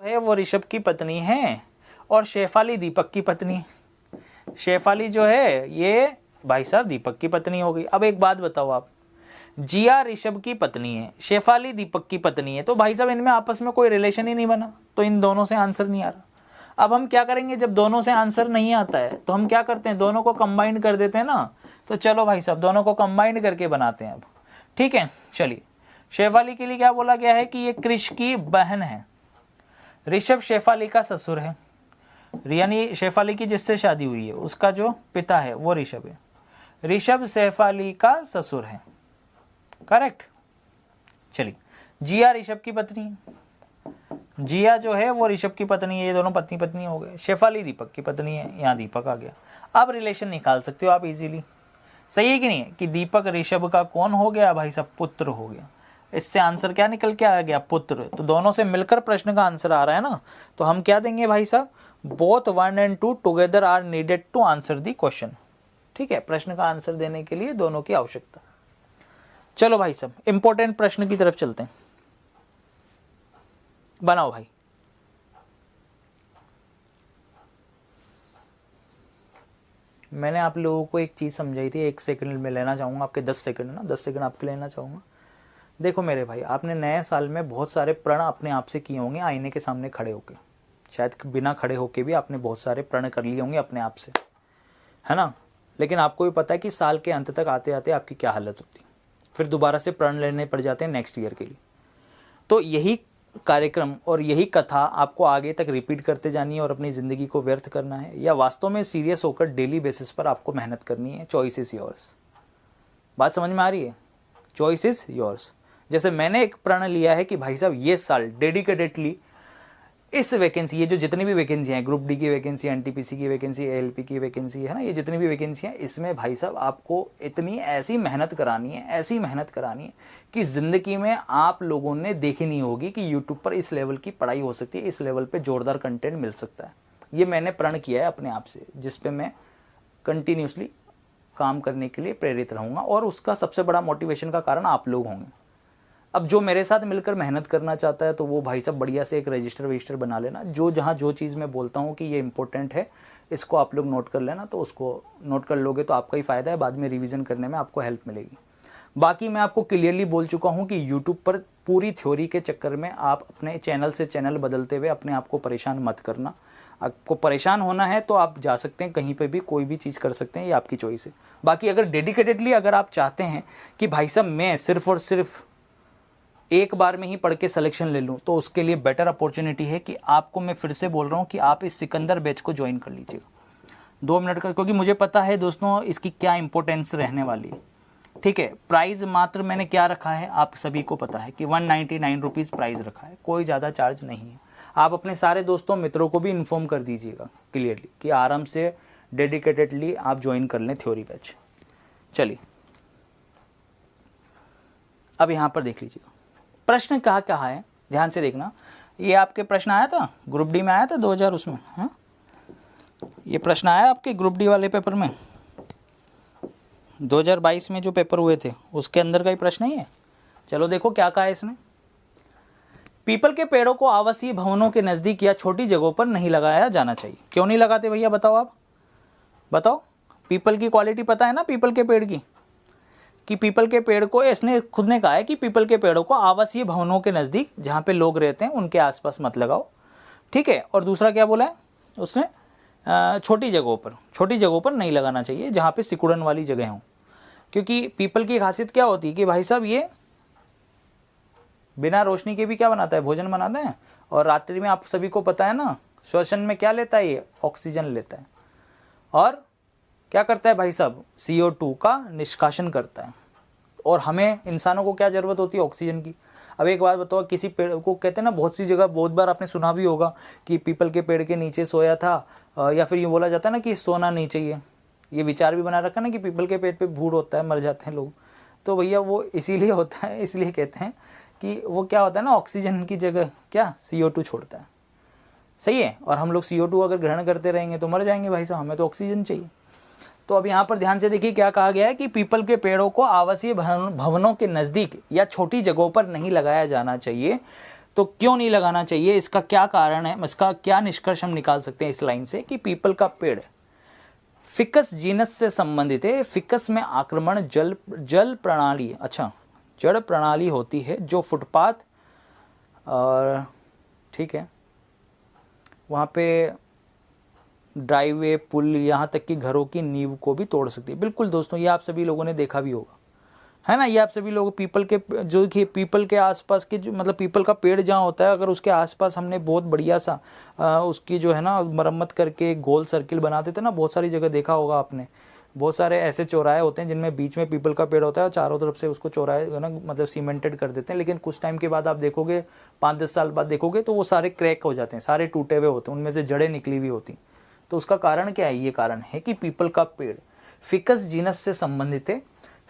है वो ऋषभ की पत्नी है और शेफाली दीपक की पत्नी। शेफाली जो है ये भाई साहब दीपक की पत्नी हो गई। अब एक बात बताओ आप, जिया ऋषभ की पत्नी है, शेफाली दीपक की पत्नी है, तो भाई साहब इनमें आपस में कोई रिलेशन ही नहीं बना, तो इन दोनों से आंसर नहीं आ रहा। अब हम क्या करेंगे, जब दोनों से आंसर नहीं आता है तो हम क्या करते हैं, दोनों को कंबाइन कर देते हैं ना। तो चलो भाई साहब दोनों को कंबाइन करके बनाते हैं अब, ठीक है। चलिए, शेफाली के लिए क्या बोला गया है कि ये कृष की बहन है, ऋषभ शेफाली का ससुर है, यानी शेफाली की जिससे शादी हुई है उसका जो पिता है वो ऋषभ है, ऋषभ शेफाली का ससुर है, करेक्ट। चलिए, जिया ऋषभ की पत्नी है, जिया जो है वो ऋषभ की पत्नी है, ये दोनों पत्नी पत्नी हो गए। शेफाली दीपक की पत्नी है, यहाँ दीपक आ गया। अब रिलेशन निकाल सकते हो आप इजीली, सही है कि नहीं है, कि दीपक ऋषभ का कौन हो गया भाई साहब, पुत्र हो गया। इससे आंसर क्या निकल के आ गया, पुत्र। तो दोनों से मिलकर प्रश्न का आंसर आ रहा है ना, तो हम क्या देंगे भाई साहब, both 1 and 2 together are needed to answer the question, ठीक है। प्रश्न का आंसर देने के लिए दोनों की आवश्यकता। चलो भाई साहब इंपॉर्टेंट प्रश्न की तरफ चलते हैं, बनाओ भाई। मैंने आप लोगों को एक चीज समझाई थी, 1 सेकंड में लेना चाहूंगा आपके, 10 सेकंड ना, 10 सेकंड आपके लेना चाहूंगा। देखो मेरे भाई, आपने नए साल में बहुत सारे प्रण अपने आप से किए होंगे आईने के सामने खड़े होके, शायद बिना खड़े होके भी आपने बहुत सारे प्रण कर लिए होंगे अपने आप से, है ना। लेकिन आपको भी पता है कि साल के अंत तक आते आते आपकी क्या हालत होती है, फिर दोबारा से प्रण लेने पड़ जाते हैं नेक्स्ट ईयर के लिए। तो यही कार्यक्रम और यही कथा आपको आगे तक रिपीट करते जानी है और अपनी ज़िंदगी को व्यर्थ करना है, या वास्तव में सीरियस होकर डेली बेसिस पर आपको मेहनत करनी है। Choice is yours. बात समझ में आ रही है, चॉइस इज़ योर्स। जैसे मैंने एक प्रण लिया है कि भाई साहब ये साल डेडिकेटेडली इस वैकेंसी, ये जो जितनी भी वैकेंसी हैं, ग्रुप डी की वैकेंसी, एनटीपीसी की वैकेंसी, एएलपी की वैकेंसी है ना, ये जितनी भी वैकेंसी हैं, इसमें भाई साहब आपको इतनी ऐसी मेहनत करानी है, ऐसी मेहनत करानी है कि ज़िंदगी में आप लोगों ने देखी नहीं होगी कि यूट्यूब पर इस लेवल की पढ़ाई हो सकती है, इस लेवल पर जोरदार कंटेंट मिल सकता है। ये मैंने प्रण किया है अपने आप से, जिस पर मैं कंटिन्यूसली काम करने के लिए प्रेरित रहूँगा, और उसका सबसे बड़ा मोटिवेशन का कारण आप लोग होंगे। अब जो मेरे साथ मिलकर मेहनत करना चाहता है तो वो भाई साहब बढ़िया से एक रजिस्टर बना लेना, जो जहाँ जो चीज़ मैं बोलता हूँ कि ये इंपॉर्टेंट है, इसको आप लोग नोट कर लेना, तो उसको नोट कर लोगे तो आपका ही फ़ायदा है, बाद में रिवीजन करने में आपको हेल्प मिलेगी। बाकी मैं आपको क्लियरली बोल चुका हूँ कि यूट्यूब पर पूरी थ्योरी के चक्कर में आप अपने चैनल से चैनल बदलते हुए अपने आप को परेशान मत करना। आपको परेशान होना है तो आप जा सकते हैं कहीं पे भी, कोई भी चीज़ कर सकते हैं, ये आपकी चॉइस है। बाकी अगर डेडिकेटेडली अगर आप चाहते हैं कि भाई साहब मैं सिर्फ और सिर्फ एक बार में ही पढ़ के सिलेक्शन ले लूँ, तो उसके लिए बेटर अपॉर्चुनिटी है कि आपको, मैं फिर से बोल रहा हूँ कि आप इस सिकंदर बैच को ज्वाइन कर लीजिएगा 2 मिनट का, क्योंकि मुझे पता है दोस्तों इसकी क्या इंपॉर्टेंस रहने वाली है, ठीक है। प्राइस मात्र मैंने क्या रखा है आप सभी को पता है कि 199 रुपीज़ प्राइस रखा है, कोई ज़्यादा चार्ज नहीं है। आप अपने सारे दोस्तों मित्रों को भी इन्फॉर्म कर दीजिएगा क्लियरली कि आराम से डेडिकेटेडली आप ज्वाइन कर लें थ्योरी बैच। चलिए अब यहाँ पर देख लीजिएगा प्रश्न कहाँ कहाँ है, ध्यान से देखना। ये आपके प्रश्न आया था ग्रुप डी में, आया था 2000 उसमें, हाँ ये प्रश्न आया आपके ग्रुप डी वाले पेपर में 2022 में जो पेपर हुए थे उसके अंदर का ही प्रश्न ही है। चलो देखो क्या कहा है इसने, पीपल के पेड़ों को आवासीय भवनों के नज़दीक या छोटी जगहों पर नहीं लगाया जाना चाहिए। क्यों नहीं लगाते भैया बताओ, आप बताओ। पीपल की क्वालिटी पता है ना पीपल के पेड़ की, कि पीपल के पेड़ को, इसने खुद ने कहा है कि पीपल के पेड़ों को आवासीय भवनों के नज़दीक जहाँ पे लोग रहते हैं उनके आसपास मत लगाओ, ठीक है। और दूसरा क्या बोला है उसने, छोटी जगहों पर नहीं लगाना चाहिए जहाँ पे सिकुड़न वाली जगह हों, क्योंकि पीपल की खासियत क्या होती है कि भाई साहब ये बिना रोशनी के भी क्या बनाता है, भोजन बनाता है, और रात्रि में आप सभी को पता है ना श्वसन में क्या लेता है, ये ऑक्सीजन लेता है, और क्या करता है भाई साहब CO2 का निष्कासन करता है। और हमें इंसानों को क्या ज़रूरत होती है, ऑक्सीजन की। अब एक बात बताओ, किसी पेड़ को कहते हैं ना, बहुत सी जगह बहुत बार आपने सुना भी होगा कि पीपल के पेड़ के नीचे सोया था, या फिर ये बोला जाता है ना कि सोना नहीं चाहिए, ये विचार भी बना रखा ना कि पीपल के पेड़ पे भूड होता है, मर जाते हैं लोग। तो भैया वो इसीलिए होता है, इसलिए कहते हैं कि वो क्या होता है ना, ऑक्सीजन की जगह क्या CO2 छोड़ता है, सही है। और हम लोग CO2 अगर ग्रहण करते रहेंगे तो मर जाएंगे भाई साहब, हमें तो ऑक्सीजन चाहिए। तो अब यहाँ पर ध्यान से देखिए क्या कहा गया है कि पीपल के पेड़ों को आवासीय भवनों के नज़दीक या छोटी जगहों पर नहीं लगाया जाना चाहिए। तो क्यों नहीं लगाना चाहिए, इसका क्या कारण है, इसका क्या निष्कर्ष हम निकाल सकते हैं इस लाइन से कि पीपल का पेड़ फिकस जीनस से संबंधित है। फिकस में आक्रमण जल प्रणाली, अच्छा जड़ प्रणाली होती है जो फुटपाथ और ठीक है वहाँ पे ड्राइववे, पुल, यहाँ तक कि घरों की नींव को भी तोड़ सकती है। बिल्कुल दोस्तों, ये आप सभी लोगों ने देखा भी होगा, है ना। ये आप सभी लोग पीपल के जो कि पीपल के आसपास के जो मतलब पीपल का पेड़ जहाँ होता है, अगर उसके आसपास हमने बहुत बढ़िया सा उसकी जो है ना मरम्मत करके गोल सर्किल बना देते ना, बहुत सारी जगह देखा होगा आपने। बहुत सारे ऐसे चौराहे होते हैं जिनमें बीच में पीपल का पेड़ होता है और चारों तरफ से उसको चौराहे है ना मतलब सीमेंटेड कर देते हैं, लेकिन कुछ टाइम के बाद आप देखोगे 5-10 साल बाद देखोगे तो वो सारे क्रैक हो जाते हैं, सारे टूटे हुए होते हैं, उनमें से जड़ें निकली हुई होती। तो उसका कारण क्या है? ये कारण है कि पीपल का पेड़ फिकस जीनस से संबंधित है।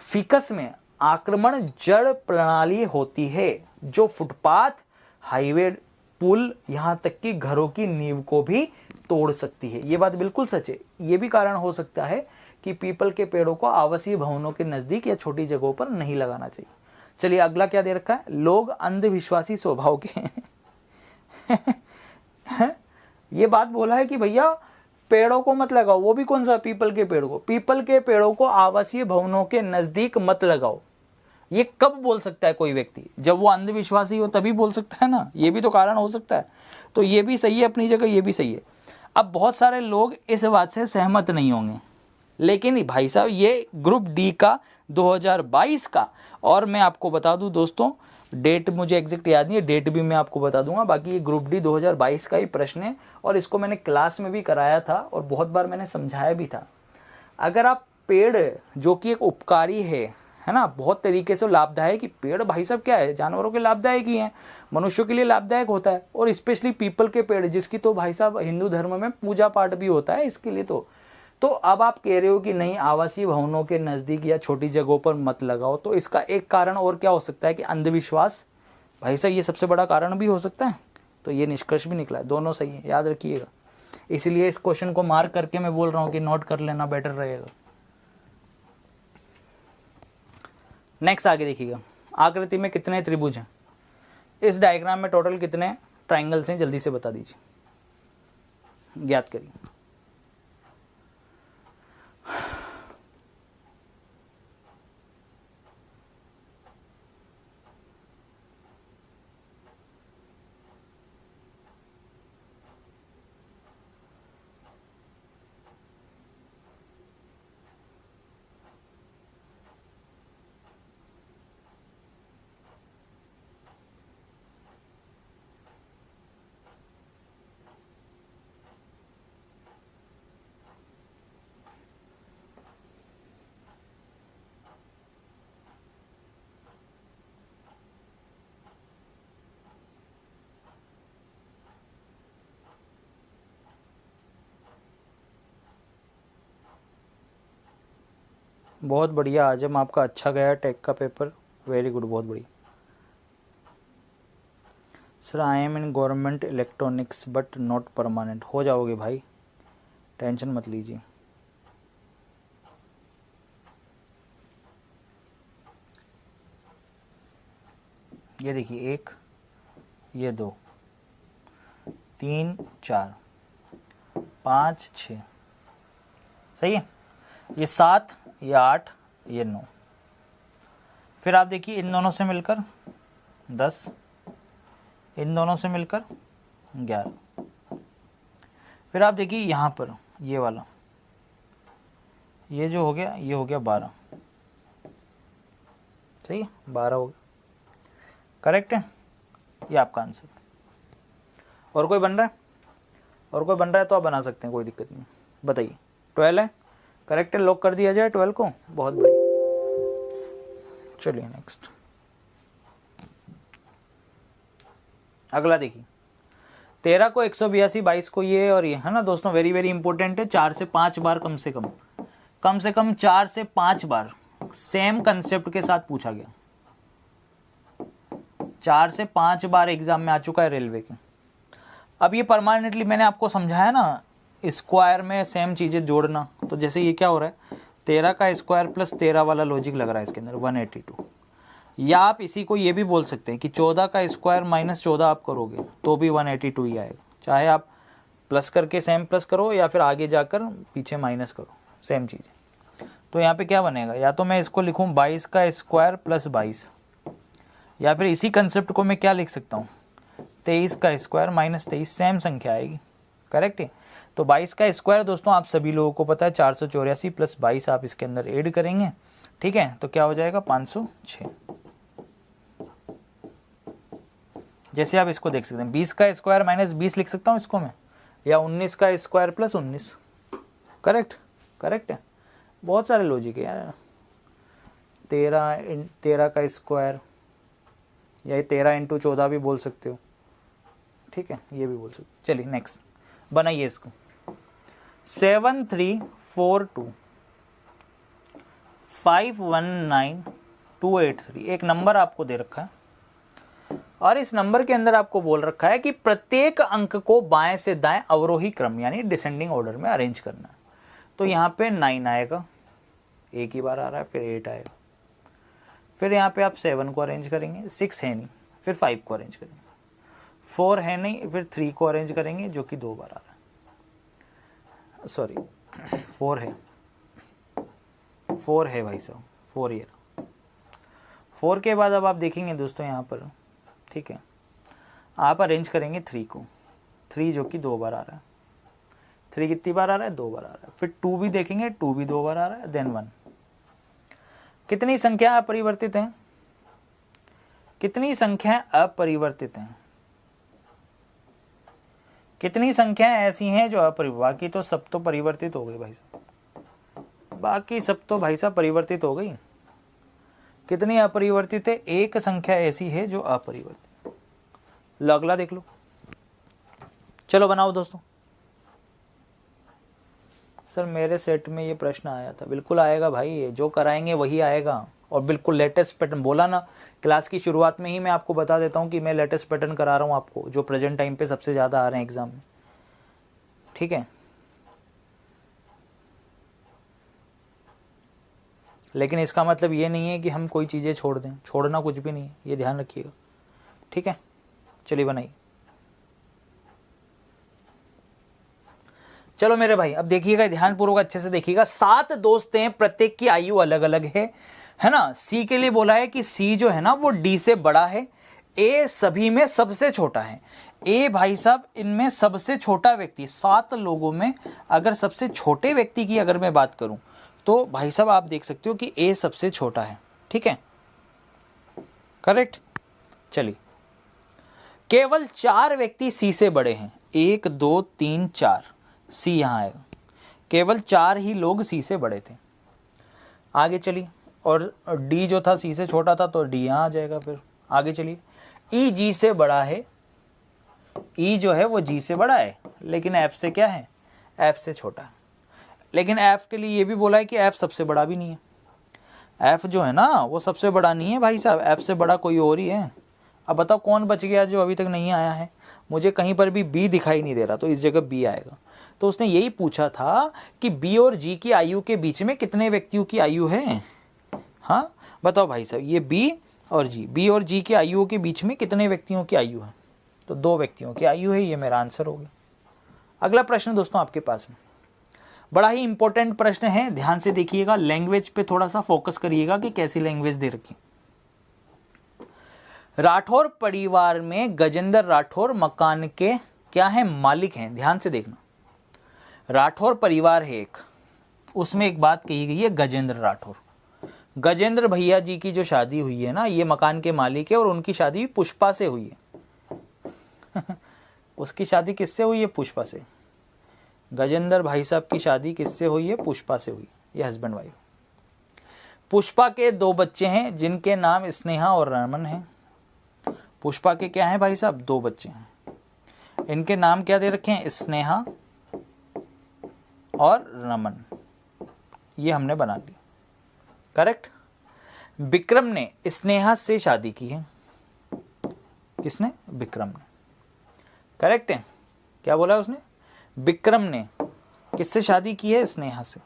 फिकस में आक्रमण जड़ प्रणाली होती है जो फुटपाथ, हाईवे, पुल, यहाँ तक कि घरों की नींव को भी तोड़ सकती है। ये बात बिल्कुल सच है। ये भी कारण हो सकता है कि पीपल के पेड़ों को आवासीय भवनों के नजदीक या छोटी जगहों पर नहीं लगाना चाहिए। चलिए अगला क्या दे रखा है? लोग अंधविश्वासी स्वभाव के ये बात बोला है कि भैया पेड़ों को मत लगाओ, वो भी कौन सा? पीपल के पेड़ को। पीपल के पेड़ों को आवासीय भवनों के नजदीक मत लगाओ। ये कब बोल सकता है कोई व्यक्ति? जब वो अंधविश्वासी हो तभी बोल सकता है ना। ये भी तो कारण हो सकता है। तो ये भी सही है अपनी जगह, ये भी सही है। अब बहुत सारे लोग इस बात से सहमत नहीं होंगे, लेकिन भाई साहब ये ग्रुप डी का 2022 का, और मैं आपको बता दूं दोस्तों, डेट मुझे एग्जैक्ट याद नहीं है, डेट भी मैं आपको बता दूंगा। बाकी ये ग्रुप डी 2022 का ही प्रश्न है और इसको मैंने क्लास में भी कराया था और बहुत बार मैंने समझाया भी था। अगर आप पेड़ जो कि एक उपकारी है ना, बहुत तरीके से लाभदायक, कि पेड़ भाई साहब क्या है, जानवरों के लाभदायक ही हैं, मनुष्यों के लिए लाभदायक होता है, और स्पेशली पीपल के पेड़ जिसकी तो भाई साहब हिंदू धर्म में पूजा पाठ भी होता है इसके लिए। तो अब आप कह रहे हो कि नहीं आवासीय भवनों के नज़दीक या छोटी जगहों पर मत लगाओ, तो इसका एक कारण और क्या हो सकता है कि अंधविश्वास। भाई साहब ये सबसे बड़ा कारण भी हो सकता है। तो ये निष्कर्ष भी निकला है, दोनों सही है, याद रखिएगा। इसलिए इस क्वेश्चन को मार्क करके मैं बोल रहा हूँ कि नोट कर लेना बेटर रहेगा। नेक्स्ट आगे देखिएगा, आकृति में कितने त्रिभुज हैं? इस डायग्राम में टोटल कितने ट्राइंगल्स हैं? जल्दी से बता दीजिए, ज्ञात करिए। बहुत बढ़िया, आज हम आपका अच्छा गया टेक का पेपर, वेरी गुड, बहुत बढ़िया। Sir I am in government electronics but not permanent. हो जाओगे भाई, टेंशन मत लीजिए। ये देखिए, 1, ये 2, 3, 4, 5, 6, सही है। ये 7, ये 8, ये 9। फिर आप देखिए इन दोनों से मिलकर 10, इन दोनों से मिलकर 11। फिर आप देखिए यहाँ पर ये वाला, ये जो हो गया, ये हो गया 12, सही है, 12 हो गया, करेक्ट है। ये आपका आंसर। और कोई बन रहा है? और कोई बन रहा है तो आप बना सकते हैं, कोई दिक्कत नहीं। बताइए, 12 है, करेक्ट है, लॉक कर दिया जाए 12 को। बहुत बढ़िया, चलिए नेक्स्ट अगला देखिए। 13 को 182, 22 को ये और ये, है ना दोस्तों, वेरी वेरी इंपॉर्टेंट है। 4 से 5 बार कम से कम 4 से 5 बार सेम कंसेप्ट के साथ पूछा गया। 4 से 5 बार एग्जाम में आ चुका है रेलवे के। अब ये परमानेंटली मैंने आपको समझाया ना, स्क्वायर में सेम चीज़ें जोड़ना। तो जैसे ये क्या हो रहा है, 13 का स्क्वायर प्लस 13 वाला लॉजिक लग रहा है इसके अंदर, 182। या आप इसी को ये भी बोल सकते हैं कि 14 का स्क्वायर माइनस 14 आप करोगे तो भी 182 ही आएगा, चाहे आप प्लस करके सेम प्लस करो या फिर आगे जाकर पीछे माइनस करो, सेम चीज़ है। तो यहाँ पे क्या बनेगा, या तो मैं इसको लिखूँ 22 का स्क्वायर प्लस 22, या फिर इसी कंसेप्ट को मैं क्या लिख सकता हूँ 23 का स्क्वायर माइनस 23, सेम संख्या आएगी। करेक्ट है। तो 22 का स्क्वायर दोस्तों आप सभी लोगों को पता है 484 प्लस 22 आप इसके अंदर ऐड करेंगे, ठीक है, तो क्या हो जाएगा 506। जैसे आप इसको देख सकते हैं 20 का स्क्वायर माइनस 20 लिख सकता हूँ इसको मैं, या 19 का स्क्वायर प्लस 19। करेक्ट, करेक्ट है। बहुत सारे लॉजिक है यार। 13 का स्क्वायर, या 13 इंटू 14 भी बोल सकते हो, ठीक है, ये भी बोल सकते हो। चलिए नेक्स्ट बनाइए इसको। 7342519 283, एक नंबर आपको दे रखा है और इस नंबर के अंदर आपको बोल रखा है कि प्रत्येक अंक को बाएं से दाएं अवरोही क्रम यानी डिसेंडिंग ऑर्डर में अरेंज करना है। तो यहाँ पे 9 आएगा, एक ही बार आ रहा है, फिर 8 आएगा, फिर यहाँ पे आप 7 को अरेंज करेंगे, 6 है नहीं, फिर 5 को अरेंज करेंगे, 4 है नहीं, फिर 3 को अरेंज करेंगे जो कि 2 बार आ रहा है, सॉरी 4 है भाई साहब, 4 ये 4 के बाद अब आप देखेंगे दोस्तों यहाँ पर, ठीक है, आप अरेंज करेंगे 3 को, 3 जो कि 2 बार आ रहा है, 3 कितनी बार आ रहा है, 2 बार आ रहा है, फिर 2 भी देखेंगे, 2 भी 2 बार आ रहा है, देन 1। कितनी संख्या अपरिवर्तित हैं, कितनी संख्याएं अपरिवर्तित हैं, कितनी संख्याएं ऐसी हैं जो अपरिवर्तित, बाकी तो सब तो परिवर्तित हो गई भाई साहब, बाकी सब तो भाई साहब परिवर्तित हो गई। कितनी अपरिवर्तित है, एक संख्या ऐसी है जो अपरिवर्तित। अगला देख लो, चलो बनाओ दोस्तों। सर मेरे सेट में ये प्रश्न आया था, बिल्कुल आएगा भाई, जो कराएंगे वही आएगा, और बिल्कुल लेटेस्ट पैटर्न। बोला ना क्लास की शुरुआत में ही मैं आपको बता देता हूँ कि मैं लेटेस्ट पैटर्न करा रहा हूँ आपको, जो प्रेजेंट टाइम पे सबसे ज़्यादा आ रहे हैं एग्जाम में, ठीक है। लेकिन इसका मतलब ये नहीं है कि हम कोई चीज़ें छोड़ दें, छोड़ना कुछ भी नहीं है, ये ध्यान रखिएगा, ठीक है। चलिए बनाइए। चलो मेरे भाई अब देखिएगा, ध्यानपूर्वक अच्छे से देखिएगा। 7 दोस्त हैं, प्रत्येक की आयु अलग अलग है ना। सी के लिए बोला है कि सी जो है ना वो डी से बड़ा है, ए सभी में सबसे छोटा है। ए भाई साहब इनमें सबसे छोटा व्यक्ति, 7 लोगों में अगर सबसे छोटे व्यक्ति की अगर मैं बात करूं तो भाई साहब आप देख सकते हो कि ए सबसे छोटा है, ठीक है, करेक्ट। चलिए, केवल 4 व्यक्ति सी से बड़े हैं, 1 2 3 4, सी यहाँ आएगा। केवल 4 ही लोग सी से बड़े थे। आगे चलिए, और डी जो था सी से छोटा था तो डी यहाँ आ जाएगा। फिर आगे चलिए, ई जी से बड़ा है, ई जो है वो जी से बड़ा है, लेकिन एफ से क्या है, एफ से छोटा है। लेकिन एफ के लिए ये भी बोला है कि एफ सबसे बड़ा भी नहीं है। एफ जो है ना वो सबसे बड़ा नहीं है भाई साहब, एफ से बड़ा कोई और ही है। अब बताओ कौन बच गया जो अभी तक नहीं आया है, मुझे कहीं पर भी बी दिखाई नहीं दे रहा, तो इस जगह बी आएगा। तो उसने यही पूछा था कि बी और जी की आयु के बीच में कितने व्यक्तियों की आयु है। हाँ बताओ भाई साहब, ये बी और जी, बी और जी की आयुओं के बीच में कितने व्यक्तियों की आयु है, तो 2 व्यक्तियों की आयु है, ये मेरा आंसर हो गया। अगला प्रश्न दोस्तों आपके पास में बड़ा ही इंपॉर्टेंट प्रश्न है, ध्यान से देखिएगा, लैंग्वेज पे थोड़ा सा फोकस करिएगा कि कैसी लैंग्वेज दे रखी। राठौर परिवार में गजेंद्र राठौर मकान के क्या है, मालिक हैं। ध्यान से देखना, राठौर परिवार है एक, उसमें एक बात कही गई है गजेंद्र राठौर। गजेंद्र भैया जी की जो शादी हुई है ना, ये मकान के मालिक है, और उनकी शादी पुष्पा से हुई है। उसकी शादी किससे हुई है, पुष्पा से। गजेंद्र भाई साहब की शादी किससे हुई है, पुष्पा से हुई, ये हस्बैंड वाइफ। पुष्पा के 2 बच्चे हैं जिनके नाम स्नेहा और रमन हैं। पुष्पा के क्या हैं भाई साहब, 2 बच्चे हैं, इनके नाम क्या दे रखे हैं, स्नेहा और रमन, ये हमने बना लिया, करेक्ट। विक्रम ने स्नेहा से शादी की है, किसने, विक्रम ने, करेक्ट है। क्या बोला उसने, विक्रम ने किससे शादी की है, स्नेहा से,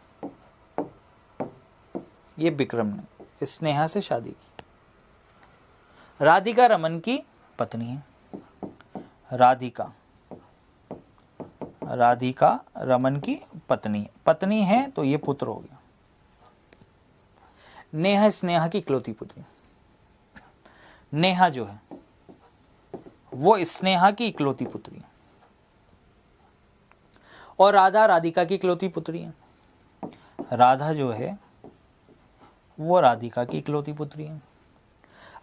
ये विक्रम ने स्नेहा से शादी की। राधिका रमन की पत्नी है। राधिका रमन की पत्नी है तो ये पुत्र हो गया। नेहा स्नेहा की इकलौती पुत्री। नेहा जो है वो स्नेहा की इकलौती पुत्री है और राधा राधिका की इकलौती पुत्री है। राधा जो है वो राधिका की इकलौती पुत्री है।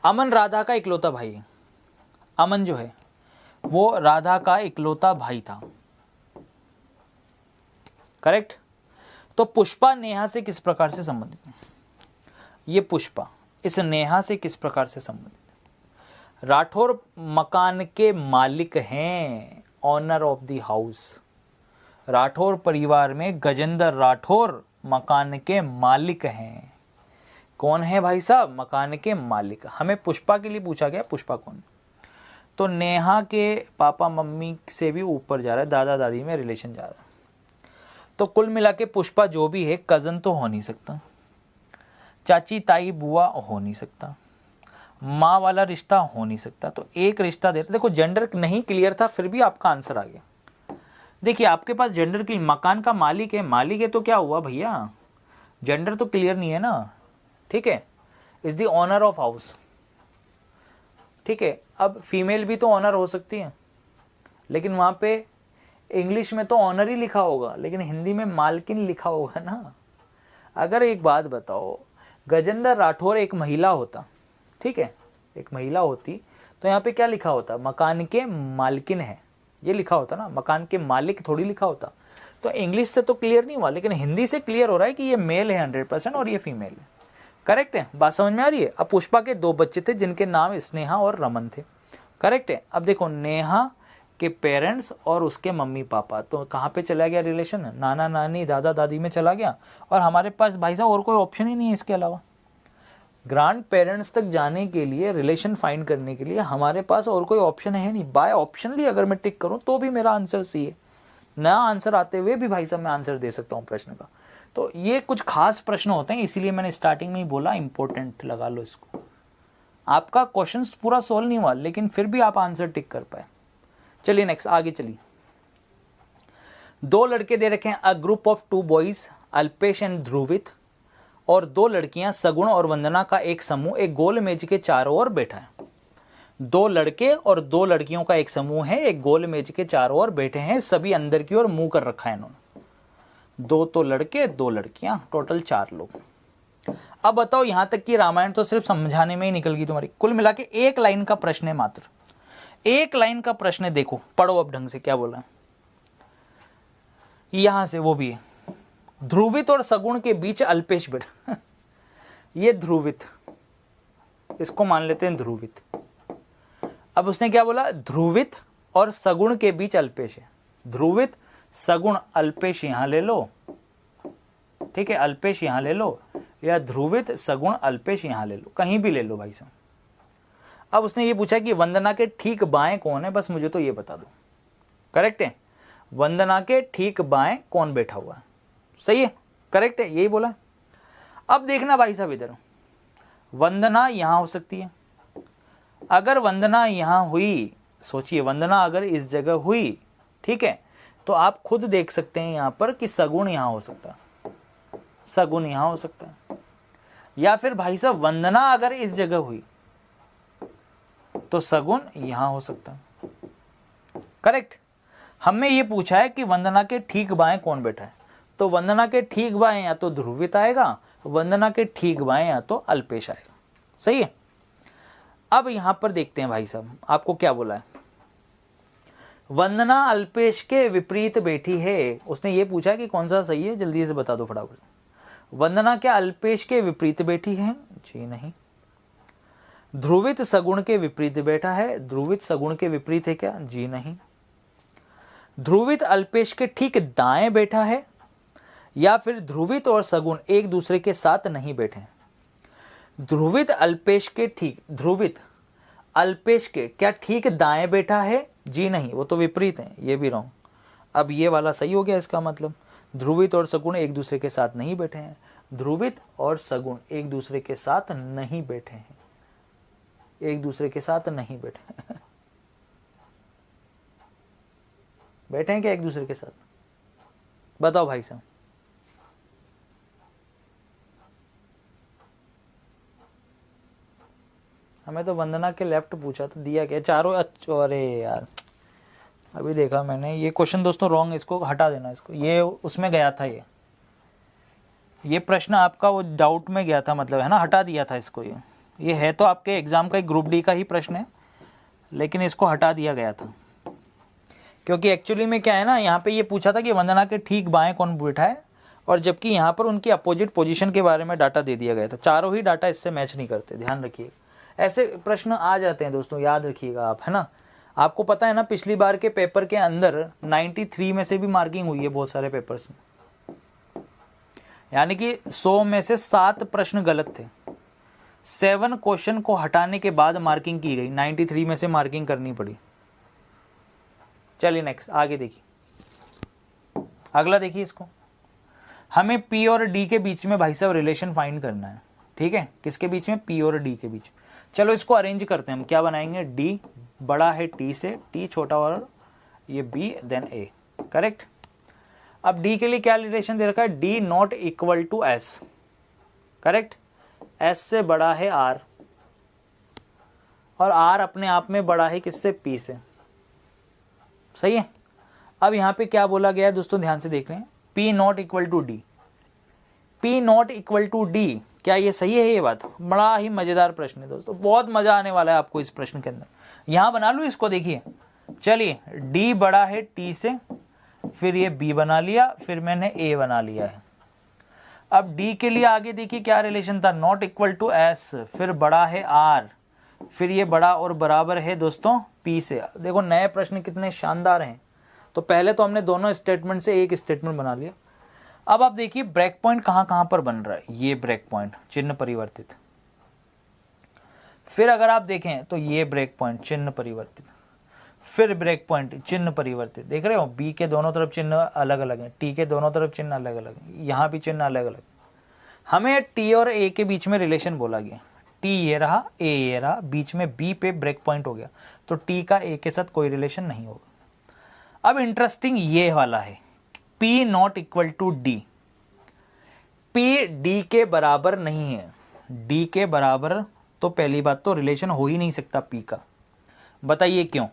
अमन राधा का इकलौता भाई है। अमन जो है वो राधा का इकलौता भाई था। करेक्ट। तो पुष्पा नेहा से किस प्रकार से संबंधित है? ये पुष्पा इस नेहा से किस प्रकार से संबंधित है? राठौर मकान के मालिक हैं, owner of the house. Rathore परिवार में गजेंद्र राठौर मकान के मालिक हैं। कौन है भाई साहब? मकान के मालिक। हमें पुष्पा के लिए पूछा गया, पुष्पा कौन? तो नेहा के पापा मम्मी से भी ऊपर जा रहा है, दादा दादी में रिलेशन जा रहा है। तो कुल मिला के पुष्पा जो भी है कज़न तो हो नहीं सकता, चाची ताई बुआ हो नहीं सकता, माँ वाला रिश्ता हो नहीं सकता। तो एक रिश्ता दे रहे। देखो जेंडर नहीं क्लियर था फिर भी आपका आंसर आ गया। देखिए आपके पास जेंडर की मकान का मालिक है तो क्या हुआ भैया? जेंडर तो क्लियर नहीं है ना। ठीक है, is the owner of house. ठीक है, अब फीमेल भी तो ऑनर हो सकती है, लेकिन वहां पे इंग्लिश में तो ऑनर ही लिखा होगा, लेकिन हिंदी में मालकिन लिखा होगा ना। अगर एक बात बताओ, गजेंद्र राठौर एक महिला होता, ठीक है, एक महिला होती तो यहाँ पे क्या लिखा होता? मकान के मालकिन है, ये लिखा होता ना, मकान के मालिक थोड़ी लिखा होता। तो इंग्लिश से तो क्लियर नहीं हुआ, लेकिन हिंदी से क्लियर हो रहा है कि ये मेल है 100% और ये फीमेल है। करेक्ट है, बात समझ में आ रही है? अब पुष्पा के 2 बच्चे थे जिनके नाम स्नेहा और रमन थे। करेक्ट है। अब देखो नेहा के पेरेंट्स और उसके मम्मी पापा, तो कहाँ पे चला गया रिलेशन? नाना नानी दादा दादी में चला गया। और हमारे पास भाई साहब और कोई ऑप्शन ही नहीं है इसके अलावा। ग्रैंड पेरेंट्स तक जाने के लिए, रिलेशन फाइंड करने के लिए हमारे पास और कोई ऑप्शन है नहीं। बाय ऑप्शनली अगर मैं टिक करूं तो भी मेरा आंसर सी है। नया आंसर आते हुए भी भाई साहब मैं आंसर दे सकता हूं प्रश्न का। तो ये कुछ खास प्रश्न होते हैं, इसीलिए मैंने स्टार्टिंग में ही बोला इंपॉर्टेंट लगा लो इसको। आपका क्वेश्चन पूरा सोल्व नहीं हुआ लेकिन फिर भी आप आंसर टिक कर पाए। चलिए नेक्स्ट, आगे चलिए। 2 लड़के दे रखे हैं, a group of 2 boys Alpesh and Dhruvit, और 2 लड़कियां सगुण और वंदना का एक समूह एक गोल मेज के चारों ओर बैठा है। 2 लड़के और 2 लड़कियों का एक समूह है, एक गोल मेज के चारों ओर बैठे हैं, सभी अंदर की ओर मुंह कर रखा है इन्होंने। 2 तो लड़के 2 लड़कियां, टोटल 4 लोग। अब बताओ, यहां तक कि रामायण तो सिर्फ समझाने में ही निकल गई तुम्हारी। कुल मिला के 1 लाइन का प्रश्न है, मात्र 1 लाइन का प्रश्न है। देखो पढ़ो अब ढंग से क्या बोला है। यहां से वो भी है, ध्रुवित और सगुण के बीच अल्पेश बैठा। ये ध्रुवित, इसको मान लेते हैं ध्रुवित। अब उसने क्या बोला? ध्रुवित और सगुण के बीच अल्पेश है। ध्रुवित सगुण अल्पेश यहां ले लो, ठीक है, अल्पेश यहां ले लो, या ध्रुवित सगुण अल्पेश यहां ले लो, कहीं भी ले लो भाई साहब। अब उसने ये पूछा कि वंदना के ठीक बाएं कौन है, बस मुझे तो ये बता दो। करेक्ट है, वंदना के ठीक बाएं कौन बैठा हुआ है? सही है, करेक्ट है, यही बोला। अब देखना भाई साहब, इधर वंदना यहां हो सकती है। अगर वंदना यहां हुई, सोचिए वंदना अगर इस जगह हुई, ठीक है, तो आप खुद देख सकते हैं यहां पर कि सगुण यहां हो सकता है, सगुण यहां हो सकता है, या फिर भाई साहब वंदना अगर इस जगह हुई तो सगुण यहां हो सकता है। करेक्ट। हमने ये पूछा है कि वंदना के ठीक बाएं कौन बैठा है, तो वंदना के ठीक बाएं या तो ध्रुवित आएगा, वंदना के ठीक बाएं या तो अल्पेश आएगा। सही है। अब यहां पर देखते हैं भाई साहब, आपको क्या बोला है। वंदना अल्पेश के विपरीत बैठी है। उसने ये पूछा कि कौन सा सही है, जल्दी से बता दो फटाफट से। वंदना क्या अल्पेश के विपरीत बैठी है? जी नहीं। ध्रुवित सगुण के विपरीत बैठा है। ध्रुवित सगुण के विपरीत है क्या? जी नहीं। ध्रुवित अल्पेश के ठीक दाएं बैठा है, या फिर ध्रुवित और सगुण एक दूसरे के साथ नहीं बैठे हैं? ध्रुवित अल्पेश के ठीक, ध्रुवित अल्पेश के क्या ठीक दाएं बैठा है? जी नहीं, वो तो विपरीत है, ये भी रॉन्ग। अब ये वाला सही हो गया। इसका मतलब ध्रुवित और सगुण एक दूसरे के साथ नहीं बैठे हैं। ध्रुवित और सगुण एक दूसरे के साथ नहीं बैठे हैं। एक दूसरे के साथ नहीं बैठे। बैठे हैं क्या एक दूसरे के साथ? बताओ भाई साहब। हमें तो वंदना के लेफ्ट पूछा था, दिया क्या चारों? अरे यार अभी देखा मैंने, ये क्वेश्चन दोस्तों रॉन्ग, इसको हटा देना, इसको, ये उसमें गया था, ये प्रश्न आपका वो डाउट में गया था, मतलब है ना, हटा दिया था इसको। ये है तो आपके एग्जाम का एक ग्रुप डी का ही प्रश्न है, लेकिन इसको हटा दिया गया था, क्योंकि एक्चुअली में क्या है ना, यहाँ पे ये पूछा था कि वंदना के ठीक बाएं कौन बैठा है, और जबकि यहाँ पर उनकी अपोजिट पोजीशन के बारे में डाटा दे दिया गया था। चारों ही डाटा इससे मैच नहीं करते, ध्यान रखिए। ऐसे प्रश्न आ जाते हैं दोस्तों, याद रखिएगा आप, है ना। आपको पता है ना, पिछली बार के पेपर के अंदर 93 में से भी मार्किंग हुई है बहुत सारे पेपर्स में, यानी कि 100 में से 7 प्रश्न गलत थे। 7 क्वेश्चन को हटाने के बाद मार्किंग की गई, 93 में से मार्किंग करनी पड़ी। चलिए नेक्स्ट, आगे देखिए, अगला देखिए इसको। हमें P और D के बीच में भाई साहब रिलेशन फाइंड करना है, ठीक है। किसके बीच में? P और D के बीच। चलो इसको अरेंज करते हैं हम, क्या बनाएंगे? D बड़ा है T से, T छोटा और ये B देन A, करेक्ट। अब D के लिए क्या रिलेशन दे रखा है? D not equal to S, correct. S से बड़ा है R, और R अपने आप में बड़ा है किससे? P से, सही है। अब यहाँ पे क्या बोला गया है दोस्तों, ध्यान से देख रहे हैं, P not equal to D, P not equal to D, क्या ये सही है? ये बात बड़ा ही मजेदार प्रश्न है दोस्तों, बहुत मजा आने वाला है आपको इस प्रश्न के अंदर। यहां बना लूं इसको, देखिए, चलिए, D बड़ा है T से, फिर ये B बना लिया, फिर मैंने A बना लिया है। अब D के लिए आगे देखिए क्या रिलेशन था, नॉट इक्वल टू S, फिर बड़ा है R, फिर ये बड़ा और बराबर है दोस्तों P से। देखो नए प्रश्न कितने शानदार हैं। तो पहले तो हमने दोनों स्टेटमेंट से एक स्टेटमेंट बना लिया। अब आप देखिए ब्रेक पॉइंट कहां पर बन रहा है, ये ब्रेक पॉइंट चिन्ह परिवर्तित, फिर अगर आप देखें तो ये ब्रेक पॉइंट चिन्ह परिवर्तित, फिर ब्रेक पॉइंट चिन्ह परिवर्तित, देख रहे हो, बी के दोनों तरफ चिन्ह अलग अलग हैं, टी के दोनों तरफ चिन्ह अलग अलग हैं, यहाँ भी चिन्ह अलग अलग। हमें टी और ए के बीच में रिलेशन बोला गया, टी ये रहा, ए ये रहा, बीच में बी पे ब्रेक पॉइंट हो गया, तो टी का ए के साथ कोई रिलेशन नहीं होगा। अब इंटरेस्टिंग ये वाला है, P not equal to D, P D के बराबर नहीं है, D के बराबर तो पहली बात तो रिलेशन हो ही नहीं सकता P का, बताइए क्यों?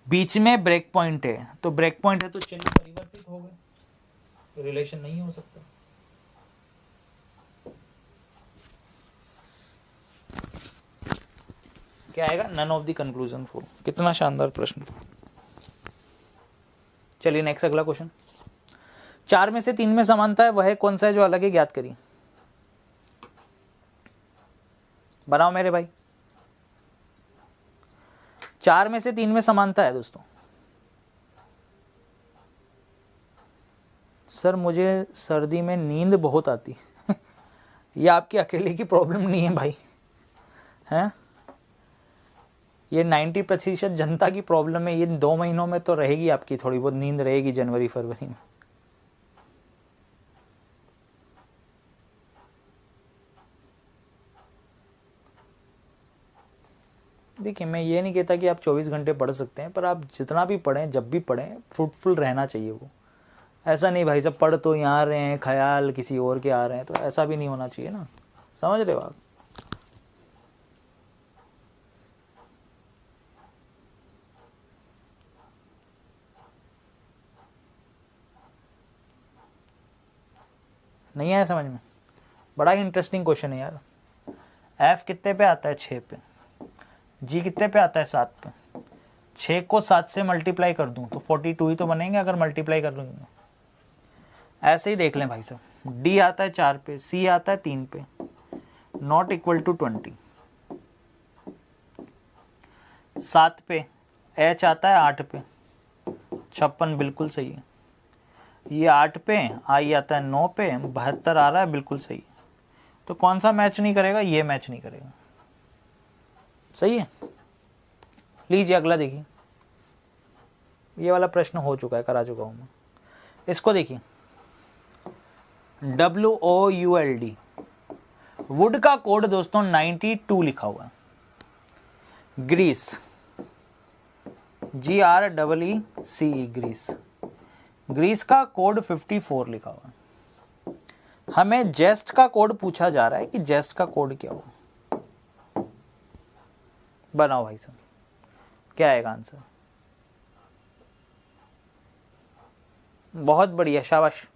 बीच में ब्रेक पॉइंट है, तो ब्रेक पॉइंट है तो चिन्ह परिवर्तित हो गए, रिलेशन नहीं हो सकता। क्या आएगा? None of the conclusion for. कितना शानदार प्रश्न था। चलिए नेक्स्ट, अगला क्वेश्चन। 4 में से 3 में समानता है, वह कौन सा है जो अलग है, ज्ञात करिए। बनाओ मेरे भाई। 4 में से 3 में समानता है दोस्तों। सर मुझे सर्दी में नींद बहुत आती है। ये आपकी अकेले की प्रॉब्लम नहीं है भाई, हैं? ये 90% जनता की प्रॉब्लम है। ये 2 महीनों में तो रहेगी आपकी, थोड़ी बहुत नींद रहेगी जनवरी फरवरी में। देखिए मैं ये नहीं कहता कि आप 24 घंटे पढ़ सकते हैं, पर आप जितना भी पढ़ें, जब भी पढ़ें, फ्रूटफुल रहना चाहिए वो। ऐसा नहीं भाई साहब पढ़ तो यहाँ रहे हैं, ख्याल किसी और के आ रहे हैं, तो ऐसा भी नहीं होना चाहिए ना, समझ रहे हो आप? नहीं आया समझ में? बड़ा ही इंटरेस्टिंग क्वेश्चन है यार। एफ कितने पे आता है? 6 पे। जी कितने पे आता है? 7 पे। 6 को 7 से मल्टीप्लाई कर दूं तो 42 ही तो बनेंगे अगर मल्टीप्लाई कर दूंगा। ऐसे ही देख लें भाई साहब, डी आता है 4 पे, सी आता है 3 पे, नॉट इक्वल टू 20। 7 पे एच आता है 8 पे, 56 बिल्कुल सही है। ये 8 पे, आई आता है 9 पे, 72 आ रहा है, बिल्कुल सही है। तो कौन सा मैच नहीं करेगा? ये मैच नहीं करेगा, सही है। लीजिए अगला देखिए, ये वाला प्रश्न हो चुका है, करा चुका हूं मैं। इसको देखिए, WOULD, वुड का कोड दोस्तों 92 लिखा हुआ है। Greece, GREECE, Greece. ग्रीस का कोड 54 लिखा हुआ है। हमें जेस्ट का कोड पूछा जा रहा है कि जेस्ट का कोड क्या हो। बनाओ भाई साहब, क्या आएगा आंसर? बहुत बढ़िया, शाबाश।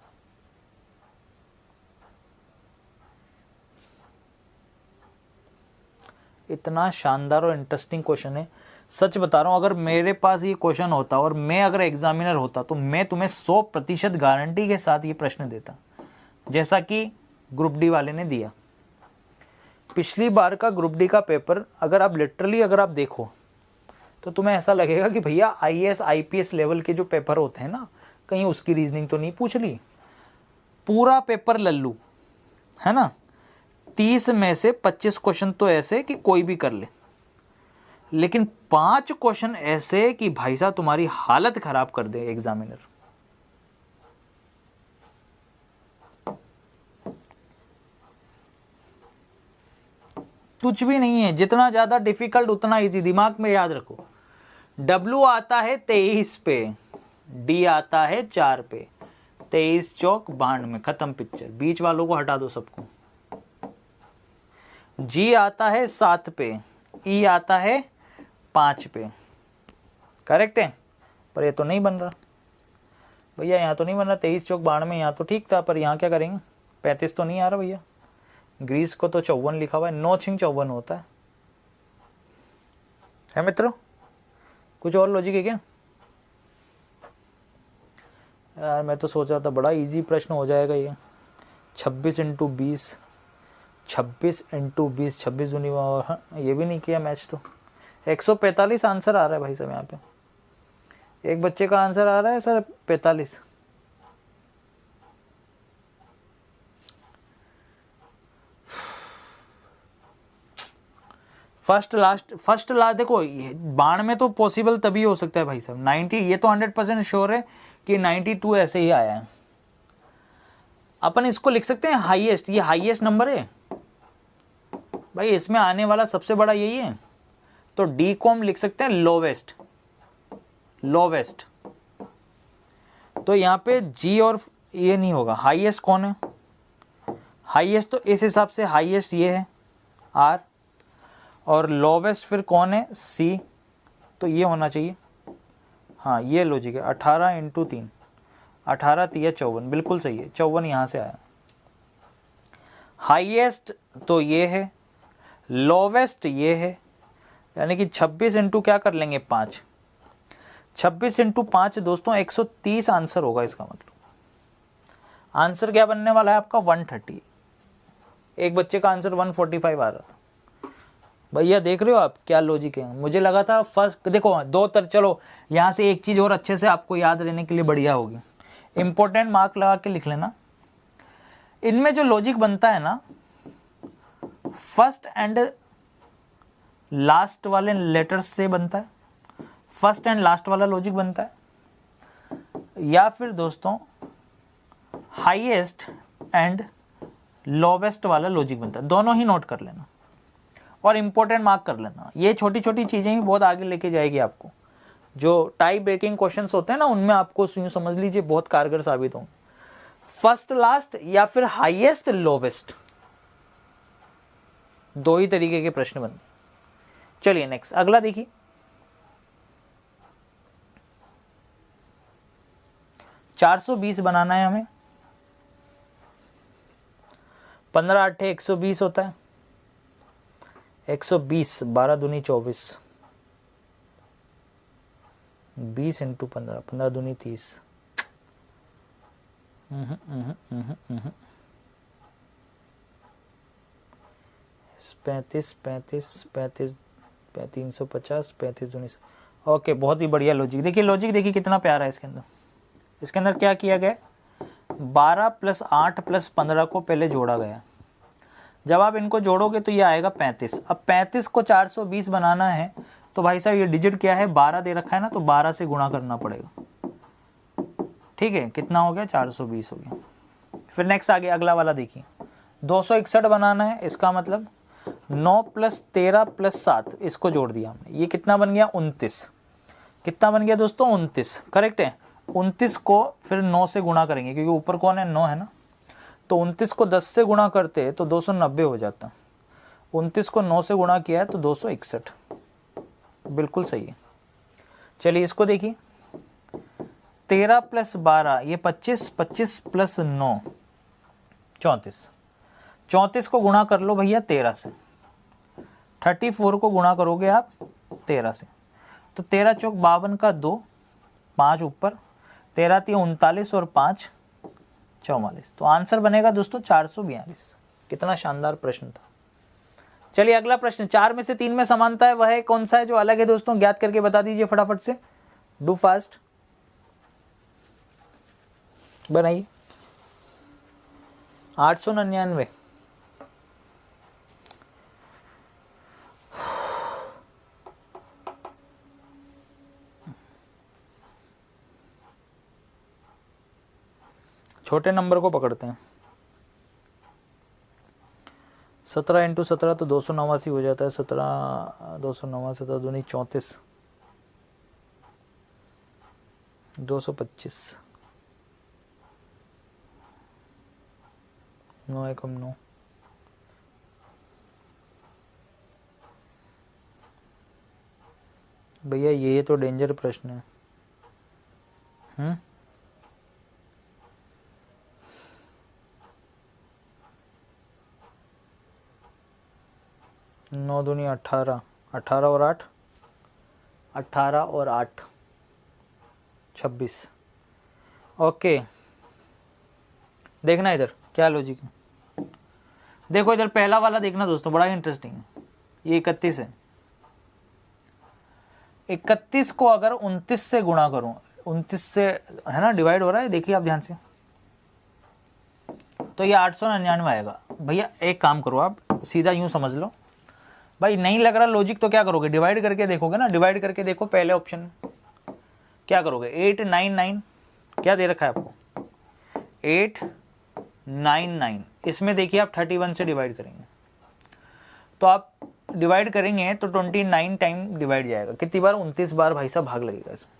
इतना शानदार और इंटरेस्टिंग क्वेश्चन है, सच बता रहा हूं, अगर मेरे पास ये क्वेश्चन होता और मैं अगर एग्जामिनर होता तो मैं तुम्हें 100% गारंटी के साथ ये प्रश्न देता, जैसा कि ग्रुप डी वाले ने दिया। पिछली बार का ग्रुप डी का पेपर अगर आप लिटरली अगर आप देखो तो तुम्हें ऐसा लगेगा कि भैया IAS IPS लेवल के जो पेपर होते हैं ना, कहीं उसकी रीजनिंग तो नहीं पूछ ली। पूरा पेपर लल्लू है ना, 30 में से 25 क्वेश्चन तो ऐसे कि कोई भी कर ले, लेकिन 5 क्वेश्चन ऐसे कि भाई साहब तुम्हारी हालत खराब कर दे एग्जामिनर। कुछ भी नहीं है, जितना ज्यादा डिफिकल्ट उतना इजी, दिमाग में याद रखो। W आता है 23 पे, D आता है 4 पे, 23 चौक 92 में, खत्म पिक्चर। बीच वालों को हटा दो सबको। G आता है 7 पे, E आता है 5 पे, करेक्ट है। पर ये तो नहीं बन रहा भैया, यहाँ तो नहीं बन रहा। 23 चौक 92 में यहाँ तो ठीक था, पर यहाँ क्या करेंगे? 35 तो नहीं आ रहा भैया। ग्रीस को तो 54 लिखा हुआ है, 9 छिंग 54 होता है मित्रों? कुछ और लॉजिक है क्या यार? मैं तो सोचा था बड़ा इजी प्रश्न हो जाएगा ये। 26 × 20, 26 × 20, 26 दूनी, ये भी नहीं किया मैच तो। 145 आंसर आ रहा है भाई साहब यहाँ पे। एक बच्चे का आंसर आ रहा है सर 45। फर्स्ट लास्ट देखो, 92 में तो पॉसिबल तभी हो सकता है भाई साहब। 90 ये तो 100% श्योर है कि 92 ऐसे ही आया है। अपन इसको लिख सकते हैं हाईएस्ट, ये हाईएस्ट नंबर है भाई, इसमें आने वाला सबसे बड़ा यही है, तो डी को हम लिख सकते हैं लोवेस्ट। तो यहाँ पे जी और ये नहीं होगा। हाईएस्ट कौन है? हाईएस्ट तो इस हिसाब से हाईएस्ट ये है आर, और लोवेस्ट फिर कौन है? सी, तो ये होना चाहिए। हाँ ये लॉजिक है। 18 × 3, 18 3 54, बिल्कुल सही है। 54 यहाँ से आया। हाईएस्ट तो ये है, लोवेस्ट ये है, यानी कि 26 × क्या कर लेंगे 5, 26 × 5 दोस्तों 130 आंसर होगा। इसका मतलब आंसर क्या बनने वाला है आपका? 130। एक बच्चे का आंसर 145 आ रहा था भैया। देख रहे हो आप क्या लॉजिक है? मुझे लगा था फर्स्ट, देखो दो चलो यहाँ से एक चीज़ और अच्छे से आपको याद रहने के लिए बढ़िया होगी, इंपॉर्टेंट मार्क लगा के लिख लेना। इनमें जो लॉजिक बनता है ना, फर्स्ट एंड लास्ट वाले लेटर्स से बनता है, फर्स्ट एंड लास्ट वाला लॉजिक बनता है, या फिर दोस्तों हाईएस्ट एंड लोवेस्ट वाला लॉजिक बनता है। दोनों ही नोट कर लेना और इंपॉर्टेंट मार्क कर लेना। ये छोटी छोटी चीजें ही बहुत आगे लेके जाएगी आपको। जो टाई ब्रेकिंग क्वेश्चंस होते हैं ना, उनमें आपको यूं समझ लीजिए बहुत कारगर साबित होंगे। फर्स्ट लास्ट या फिर हाईएस्ट लोवेस्ट, दो ही तरीके के प्रश्न बनते। चलिए नेक्स्ट, अगला देखिए। $420 बनाना है हमें। 15 8 120 होता है। 120, 12 दूनी 24, 20 × 15, 15 दूनी 30। 35, 35, 35, 350, 35 दूनी। ओके, बहुत ही बढ़िया लॉजिक। देखिए लॉजिक देखिए कितना प्यारा है इसके अंदर। इसके अंदर क्या किया गया? 12 + 8 + 15 को पहले जोड़ा गया। जब आप इनको जोड़ोगे तो ये आएगा 35। अब 35 को 420 बनाना है तो भाई साहब ये डिजिट क्या है? 12 दे रखा है ना, तो 12 से गुणा करना पड़ेगा। ठीक है, कितना हो गया? 420 हो गया। फिर नेक्स्ट आगे अगला वाला देखिए। 261 बनाना है, इसका मतलब 9 + 13 + 7 इसको जोड़ दिया हमने, ये कितना बन गया 29। कितना बन गया दोस्तों 29, करेक्ट है। 29 को फिर 9 से गुणा करेंगे क्योंकि ऊपर कौन है 9 है ना, तो 29 को 10 से गुणा करते तो 290 हो जाता। 29 को 9 से गुणा किया है तो 261, बिल्कुल सही है। चलिए इसको देखिए, 13 + 12 ये 25, 25 + 9 34। 34 को गुणा कर लो भैया 13 से, 34 को गुणा करोगे आप 13 से, तो 13 चौक 52 का 2, 5 ऊपर, 13 3 39 और 5 44, तो आंसर बनेगा दोस्तों 442। कितना शानदार प्रश्न था। चलिए अगला प्रश्न, 4 में से 3 में समानता है, वह कौन सा है जो अलग है दोस्तों, ज्ञात करके बता दीजिए फटाफट से, डू फास्ट, बनाइए। 899, छोटे नंबर को पकड़ते हैं। 17 × 17 तो 289 हो जाता है, 17 289 17 दूनी 34, 225, 9 एकम 9, भैया ये तो डेंजर प्रश्न है। 9 दूनी 18, 18 और 8, 18 और 8 26। ओके, देखना इधर क्या लॉजिक है। देखो इधर पहला वाला देखना दोस्तों, बड़ा इंटरेस्टिंग है। ये 31 है, 31 को अगर 29 से गुणा करूं, 29 से है ना डिवाइड हो रहा है, देखिए आप ध्यान से, तो ये 899 आएगा। भैया एक काम करो, आप सीधा यूं समझ लो, भाई नहीं लग रहा लॉजिक तो क्या करोगे, डिवाइड करके देखोगे ना, डिवाइड करके देखो। पहले ऑप्शन में क्या करोगे, 899 क्या दे रखा है आपको, 899, इसमें देखिए आप 31 से डिवाइड करेंगे, तो आप डिवाइड करेंगे तो 29 टाइम डिवाइड जाएगा। कितनी बार, 29 बार भाई साहब भाग लगेगा इसमें।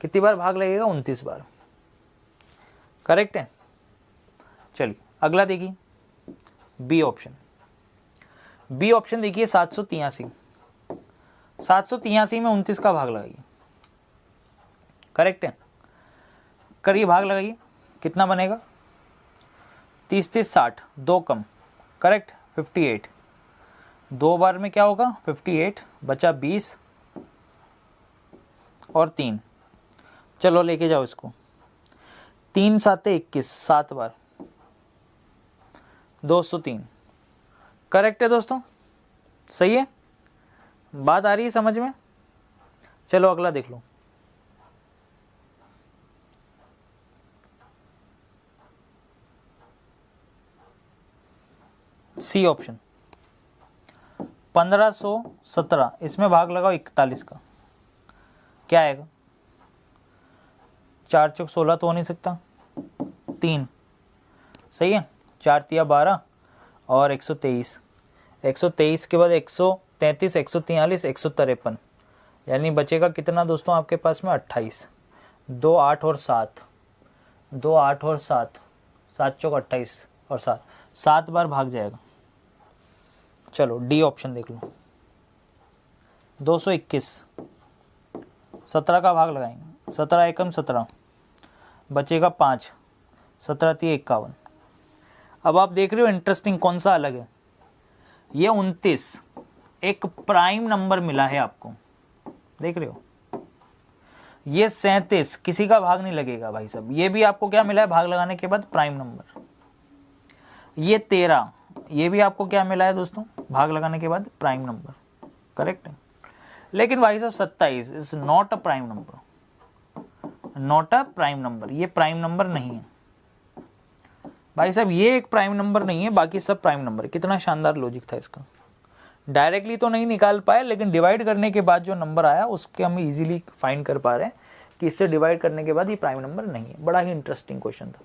कितनी बार भाग लगेगा, 29 बार, करेक्ट है। चलिए अगला देखिए, बी ऑप्शन। बी ऑप्शन देखिए 783, 783 में 29 का भाग लगाइए, करेक्ट है। करिए भाग लगाइए, कितना बनेगा, 30 30 60, 2 कम, करेक्ट, 58। 2 बार में क्या होगा 58, बचा 20 और 3, चलो लेके जाओ इसको, 3 7 21, 7 बार, 203, करेक्ट है दोस्तों, सही है, बात आ रही है समझ में। चलो अगला देख लो, सी ऑप्शन, 1517, इसमें भाग लगाओ 41 का, क्या आएगा, 4 चौक 16 तो हो नहीं सकता, 3, सही है, 4 तिया 12 और 123, 123 के बाद 133, 143, 153, यानी बचेगा कितना दोस्तों आपके पास में 28, 2 8 और 7, 2 8 और 7, 7 चौक 28 और 7, 7 बार भाग जाएगा। चलो डी ऑप्शन देख लो, 221, 17 का भाग लगाएंगे, 17 एकम 17, बचेगा 5, 17 3 51। अब आप देख रहे हो इंटरेस्टिंग कौन सा अलग है, ये 29 एक प्राइम नंबर मिला है आपको, देख रहे हो, ये 37 किसी का भाग नहीं लगेगा भाई साहब, ये भी आपको क्या मिला है भाग लगाने के बाद प्राइम नंबर। ये 13, ये भी आपको क्या मिला है दोस्तों भाग लगाने के बाद प्राइम नंबर, करेक्ट है। लेकिन भाई साहब 27 is not a prime number, not a prime number, ये प्राइम नंबर नहीं है भाई साहब, ये एक प्राइम नंबर नहीं है, बाकी सब प्राइम नंबर। कितना शानदार लॉजिक था इसका, डायरेक्टली तो नहीं निकाल पाए, लेकिन डिवाइड करने के बाद जो नंबर आया उसके हम इजीली फाइंड कर पा रहे हैं कि इससे डिवाइड करने के बाद ये प्राइम नंबर नहीं है। बड़ा ही इंटरेस्टिंग क्वेश्चन था।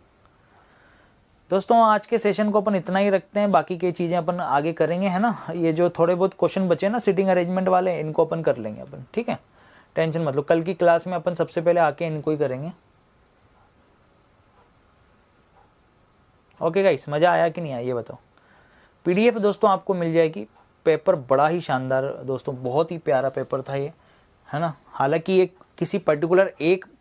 दोस्तों आज के सेशन को अपन इतना ही रखते हैं, बाकी की चीज़ें अपन आगे करेंगे, है ना। ये जो थोड़े बहुत क्वेश्चन बचे ना सिटिंग अरेंजमेंट वाले, इनको अपन कर लेंगे अपन, ठीक है, टेंशन मतलब कल की क्लास में अपन सबसे पहले आके इनको ही करेंगे। ओके गाइस, मज़ा आया कि नहीं आया ये बताओ। पीडीएफ दोस्तों आपको मिल जाएगी, पेपर बड़ा ही शानदार दोस्तों, बहुत ही प्यारा पेपर था ये, है ना। हालांकि ये किसी पर्टिकुलर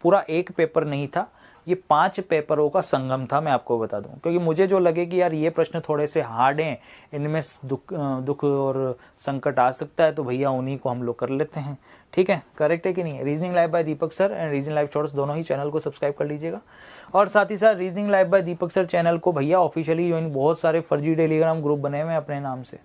पूरा एक पेपर नहीं था, ये 5 पेपरों का संगम था, मैं आपको बता दूं, क्योंकि मुझे जो लगे कि यार ये प्रश्न थोड़े से हार्ड हैं, इनमें दुख और संकट आ सकता है, तो भैया उन्हीं को हम लोग कर लेते हैं, ठीक है। करेक्ट है कि नहीं। Reasoning live bye Deepak sir and reasoning live shorts दोनों ही चैनल को सब्सक्राइब कर लीजिएगा, और साथ ही साथ रीजनिंग लाइव बाय दीपक सर चैनल को भैया ऑफिशियली ज्वाइन, बहुत सारे फर्जी टेलीग्राम ग्रुप बने हुए हैं अपने नाम से,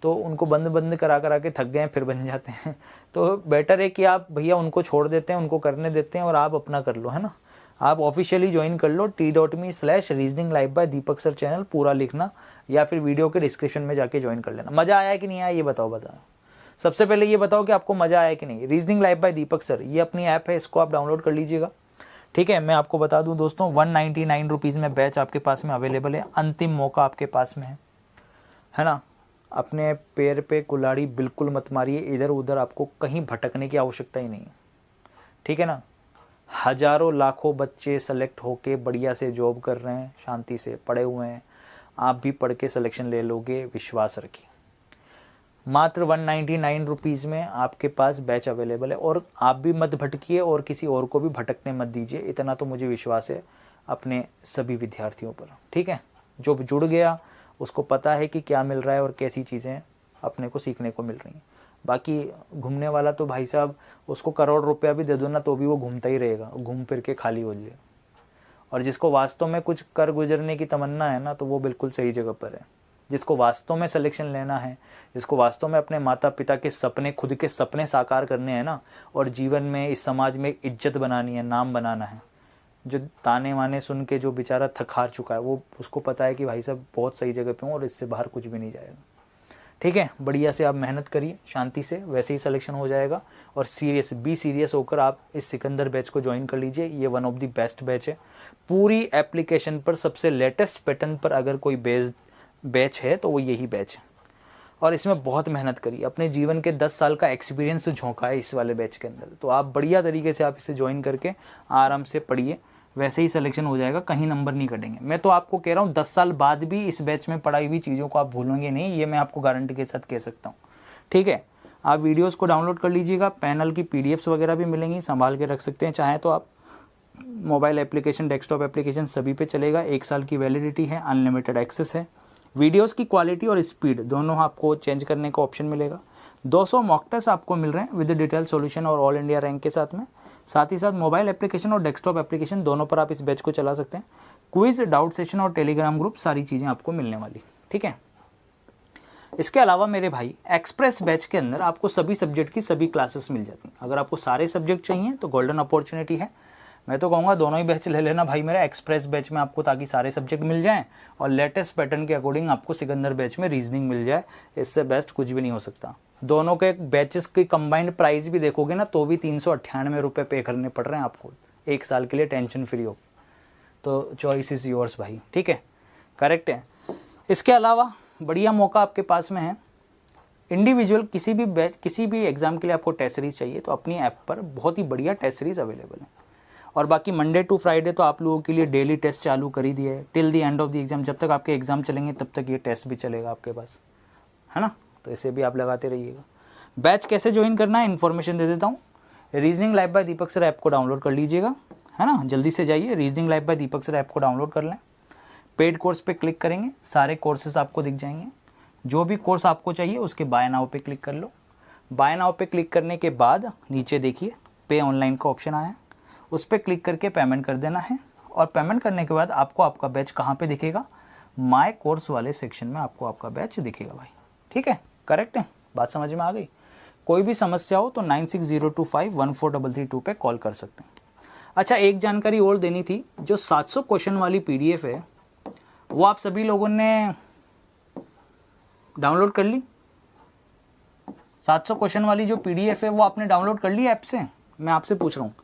तो उनको बंद करा के थक गए फिर बन जाते हैं, तो बेटर है कि आप भैया उनको छोड़ देते हैं, उनको करने देते हैं और आप अपना कर लो, है ना। आप ऑफिशियली ज्वाइन कर लो t.me/reasoning live by Deepak sir channel, पूरा लिखना, या फिर वीडियो के डिस्क्रिप्शन में जाके ज्वाइन कर लेना। मज़ा आया कि नहीं आया ये बताओ। सबसे पहले ये बताओ कि आपको मज़ा आया कि नहीं। रीजनिंग लाइव बाय दीपक सर, ये अपनी ऐप है, इसको आप डाउनलोड कर लीजिएगा, ठीक है। मैं आपको बता दूं दोस्तों 199 रुपीज़ में बैच आपके पास में अवेलेबल है, अंतिम मौका आपके पास में है ना। अपने पैर पे कुल्हाड़ी बिल्कुल मत मारिए, इधर उधर आपको कहीं भटकने की आवश्यकता ही नहीं है, ठीक है ना। हजारों लाखों बच्चे सेलेक्ट होके बढ़िया से जॉब कर रहे हैं, शांति से पढ़े हुए हैं, आप भी पढ़ के सिलेक्शन ले लोगे, विश्वास रखिए। मात्र 199 रुपीज़ में आपके पास बैच अवेलेबल है, और आप भी मत भटकिए और किसी और को भी भटकने मत दीजिए, इतना तो मुझे विश्वास है अपने सभी विद्यार्थियों पर, ठीक है। जो जुड़ गया उसको पता है कि क्या मिल रहा है और कैसी चीज़ें अपने को सीखने को मिल रही हैं। बाकी घूमने वाला तो भाई साहब, उसको करोड़ रुपया भी दे दो ना तो भी वो घूमता ही रहेगा, घूम फिर के खाली हो जाए। और जिसको वास्तव में कुछ कर गुजरने की तमन्ना है ना, तो वो बिल्कुल सही जगह पर है। जिसको वास्तव में सिलेक्शन लेना है, जिसको वास्तव में अपने माता पिता के सपने, खुद के सपने साकार करने हैं ना, और जीवन में इस समाज में इज्जत बनानी है, नाम बनाना है, जो ताने वाने सुन के जो बेचारा थक हार चुका है, वो उसको पता है कि भाई साहब बहुत सही जगह पे हूँ और इससे बाहर कुछ भी नहीं जाएगा, ठीक है। बढ़िया से आप मेहनत करिए शांति से, वैसे ही सिलेक्शन हो जाएगा। और बी सीरियस होकर आप इस सिकंदर बैच को ज्वाइन कर लीजिए, ये one of the best batch है। पूरी एप्लीकेशन पर सबसे लेटेस्ट पैटर्न पर अगर कोई बैच है तो वो यही बैच है, और इसमें बहुत मेहनत करिए, अपने जीवन के 10 साल का एक्सपीरियंस झोंका है इस वाले बैच के अंदर। तो आप बढ़िया तरीके से आप इसे ज्वाइन करके आराम से पढ़िए, वैसे ही सिलेक्शन हो जाएगा, कहीं नंबर नहीं कटेंगे। मैं तो आपको कह रहा हूँ 10 साल बाद भी इस बैच में पढ़ाई हुई चीज़ों को आप भूलेंगे नहीं, ये मैं आपको गारंटी के साथ कह सकता हूँ, ठीक है। आप वीडियोस को डाउनलोड कर लीजिएगा, पैनल की पीडीएफ्स वगैरह भी मिलेंगी, संभाल के रख सकते हैं, चाहे तो आप मोबाइल एप्लीकेशन, डेस्कटॉप एप्लीकेशन सभी पे चलेगा, 1 साल की वैलिडिटी है, अनलिमिटेड एक्सेस है। वीडियोस की क्वालिटी और स्पीड दोनों आपको चेंज करने का ऑप्शन मिलेगा। 200 मॉक टेस्ट आपको मिल रहे हैं विद डिटेल सॉल्यूशन और ऑल इंडिया रैंक के साथ में। साथ ही साथ मोबाइल एप्लीकेशन और डेस्कटॉप एप्लीकेशन दोनों पर आप इस बैच को चला सकते हैं। क्विज, डाउट सेशन और टेलीग्राम ग्रुप, सारी चीज़ें आपको मिलने वाली, ठीक है। इसके अलावा मेरे भाई एक्सप्रेस बैच के अंदर आपको सभी सब्जेक्ट की सभी क्लासेस मिल जाती हैं। अगर आपको सारे सब्जेक्ट चाहिए तो गोल्डन अपॉर्चुनिटी है, मैं तो कहूँगा दोनों ही बैच ले लेना भाई मेरा एक्सप्रेस बैच में आपको, ताकि सारे सब्जेक्ट मिल जाएं और लेटेस्ट पैटर्न के अकॉर्डिंग आपको सिकंदर बैच में रीजनिंग मिल जाए। इससे बेस्ट कुछ भी नहीं हो सकता। दोनों के बैचेस की कंबाइंड प्राइस भी देखोगे ना तो भी 398 रुपये पे करने पड़ रहे हैं आपको 1 साल के लिए, टेंशन फ्री हो। तो चॉइस इज़ योर्स भाई, ठीक है, करेक्ट है। इसके अलावा बढ़िया मौका आपके पास में है, इंडिविजुअल किसी भी एग्जाम के लिए आपको टेस्ट सीरीज चाहिए तो अपनी ऐप पर बहुत ही बढ़िया टेस्ट सीरीज अवेलेबल है। और बाकी मंडे टू फ्राइडे तो आप लोगों के लिए डेली टेस्ट चालू कर ही दिया है, till the end of the exam. जब तक आपके एग्जाम चलेंगे तब तक ये टेस्ट भी चलेगा आपके पास, है ना। तो इसे भी आप लगाते रहिएगा। बैच कैसे ज्वाइन करना है इन्फॉर्मेशन दे देता हूँ। रीजनिंग लाइव बाय दीपक सर ऐप को डाउनलोड कर लीजिएगा, है ना, जल्दी से जाइए रीजनिंग लाइव बाय दीपक सर ऐप को डाउनलोड कर लें। पेड कोर्स पे क्लिक करेंगे, सारे कोर्सेज आपको दिख जाएंगे। जो भी कोर्स आपको चाहिए उसके बाय नाउ पे क्लिक कर लो। बाय नाउ पे क्लिक करने के बाद नीचे देखिए पे ऑनलाइन का ऑप्शन आया, उस पर क्लिक करके पेमेंट कर देना है। और पेमेंट करने के बाद आपको आपका बैच कहाँ पे दिखेगा, माय कोर्स वाले सेक्शन में आपको आपका बैच दिखेगा भाई, ठीक है, करेक्ट है, बात समझ में आ गई। कोई भी समस्या हो तो 9602514332 पे कॉल कर सकते हैं। अच्छा, एक जानकारी और देनी थी, जो 700 क्वेश्चन वाली पीडीएफ है वो आप सभी लोगों ने डाउनलोड कर ली। 700 क्वेश्चन वाली जो पीडीएफ है वो आपने डाउनलोड कर ली ऐप से? मैं आपसे पूछ रहा हूँ।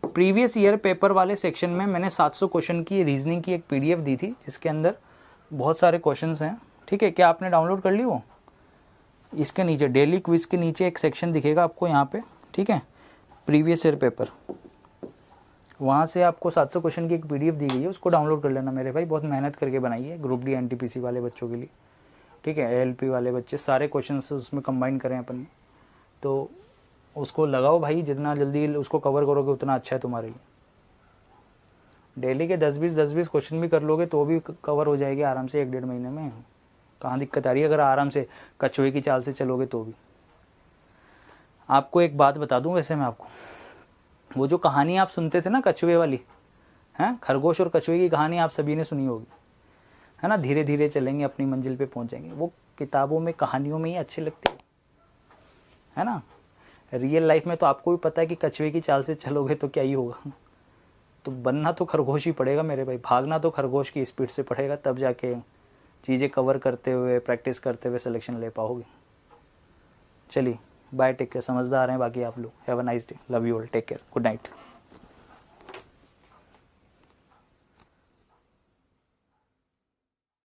प्रीवियस ईयर पेपर वाले सेक्शन में मैंने 700 क्वेश्चन की रीजनिंग की एक पीडीएफ दी थी, जिसके अंदर बहुत सारे क्वेश्चंस हैं, ठीक है। क्या आपने डाउनलोड कर ली वो? इसके नीचे डेली क्विज के नीचे एक सेक्शन दिखेगा आपको यहाँ पे, ठीक है, प्रीवियस ईयर पेपर। वहाँ से आपको 700 क्वेश्चन की एक PDF दी गई है, उसको डाउनलोड कर लेना मेरे भाई। बहुत मेहनत करके बनाई है ग्रुप डी NTPC वाले बच्चों के लिए, ठीक है। ALP वाले बच्चे सारे क्वेश्चन उसमें कंबाइन करें अपन ने, तो उसको लगाओ भाई। जितना जल्दी उसको कवर करोगे उतना अच्छा है तुम्हारे लिए। डेली के 10-20 क्वेश्चन भी कर लोगे तो भी कवर हो जाएगी आराम से 1-1.5 महीने में। कहाँ दिक्कत आ रही है अगर आराम से कछुए की चाल से चलोगे तो भी। आपको एक बात बता दूं वैसे मैं आपको, वो जो कहानी आप सुनते थे ना कछुए वाली, हैं, खरगोश और कछुए की कहानी आप सभी ने सुनी होगी, है ना, धीरे धीरे चलेंगे अपनी मंजिल पे पहुंच जाएंगे। वो किताबों में कहानियों में ही अच्छी लगती है ना। रियल लाइफ में तो आपको भी पता है कि कछुए की चाल से चलोगे तो क्या ही होगा। तो बनना तो खरगोश ही पड़ेगा मेरे भाई, भागना तो खरगोश की स्पीड से पड़ेगा, तब जाके चीज़ें कवर करते हुए प्रैक्टिस करते हुए सिलेक्शन ले पाओगे। चलिए बाय, टेक केयर। समझदार हैं बाकी आप लोग। Have a nice day, love you all, take care, good night.